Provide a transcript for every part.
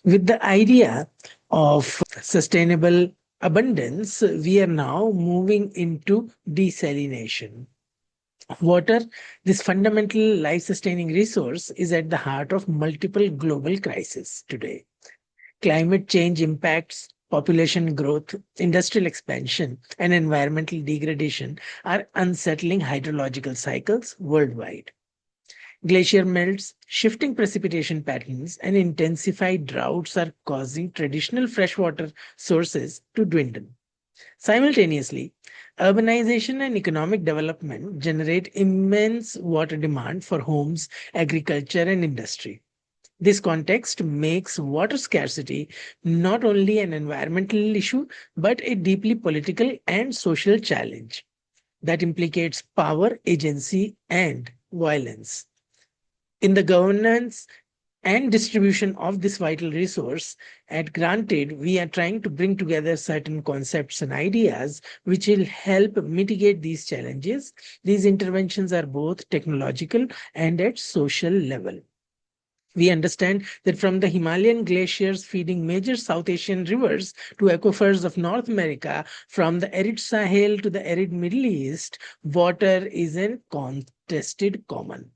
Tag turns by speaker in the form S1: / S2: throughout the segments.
S1: With the idea of sustainable abundance, we are now moving into desalination. Water, this fundamental life sustaining resource, is at the heart of multiple global crises today. Climate change impacts, population growth, industrial expansion, and environmental degradation are unsettling hydrological cycles worldwide. Glacier melts, shifting precipitation patterns, and intensified droughts are causing traditional freshwater sources to dwindle. Simultaneously, urbanization and economic development generate immense water demand for homes, agriculture, and industry. This context makes water scarcity not only an environmental issue, but a deeply political and social challenge that implicates power, agency, and violence. In the governance and distribution of this vital resource, at Granted, we are trying to bring together certain concepts and ideas which will help mitigate these challenges. These interventions are both technological and at social level. We understand that from the Himalayan glaciers feeding major South Asian rivers to aquifers of North America, from the arid Sahel to the arid Middle East, water is a contested common.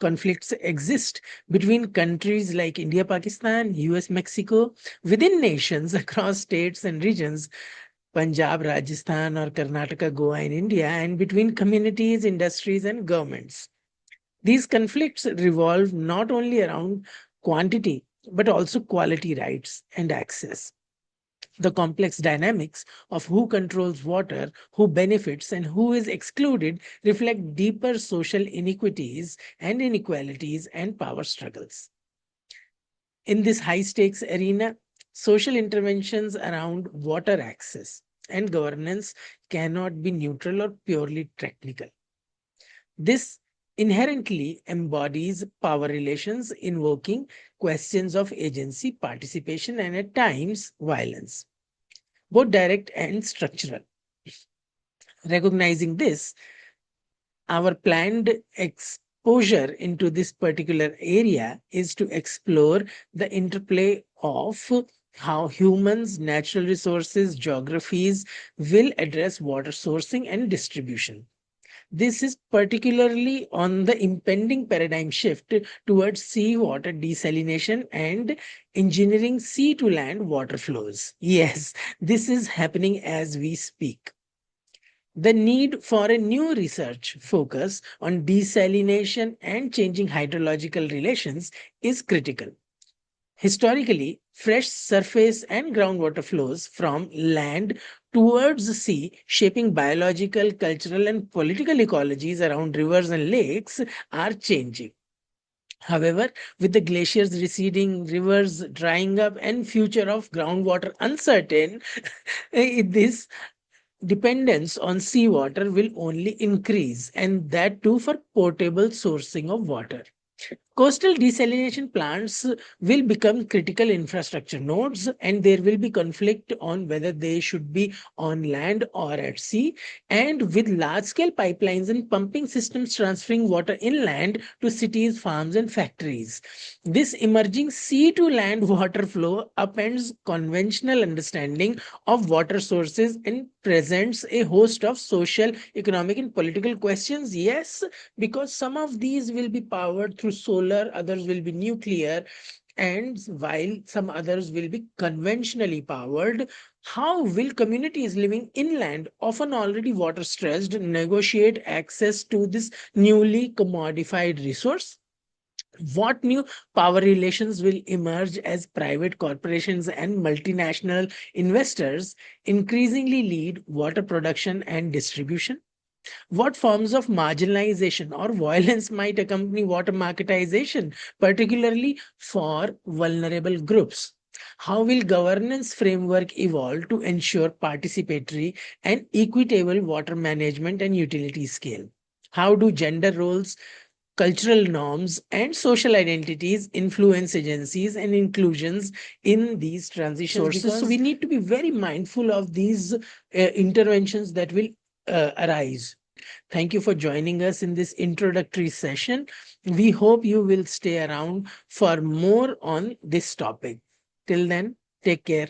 S1: Conflicts exist between countries like India, Pakistan, US, Mexico, within nations across states and regions, Punjab, Rajasthan, or Karnataka, Goa in India, and between communities, industries, and governments. These conflicts revolve not only around quantity, but also quality rights and access. The complex dynamics of who controls water, who benefits, and who is excluded reflect deeper social inequities and inequalities and power struggles. In this high stakes arena, social interventions around water access and governance cannot be neutral or purely technical. This inherently embodies power relations, invoking questions of agency, participation, and at times violence, both direct and structural. Recognizing this, our planned exposure into this particular area is to explore the interplay of how humans, natural resources, geographies will address water sourcing and distribution. This is particularly on the impending paradigm shift towards seawater desalination and engineering sea to land water flows. Yes, this is happening as we speak. The need for a new research focus on desalination and changing hydrological relations is critical. Historically, fresh surface and groundwater flows from land towards the sea, shaping biological, cultural, and political ecologies around rivers and lakes, are changing. However, with the glaciers receding, rivers drying up, and future of groundwater uncertain, this dependence on seawater will only increase, and that too for portable sourcing of water. Coastal desalination plants will become critical infrastructure nodes, and there will be conflict on whether they should be on land or at sea. And with large scale pipelines and pumping systems transferring water inland to cities, farms, and factories, this emerging sea to land water flow upends conventional understanding of water sources and presents a host of social, economic, and political questions. Yes, because some of these will be powered through solar, others will be nuclear, and while some others will be conventionally powered, how will communities living inland, often already water stressed, negotiate access to this newly commodified resource? What new power relations will emerge as private corporations and multinational investors increasingly lead water production and distribution? What forms of marginalization or violence might accompany water marketization, particularly for vulnerable groups? How will governance framework evolve to ensure participatory and equitable water management and utility scale? How do gender roles, cultural norms, and social identities influence agencies and inclusions in these transitions? Sources. So we need to be very mindful of these interventions that will arise. Thank you for joining us in this introductory session. We hope you will stay around for more on this topic. Till then, take care.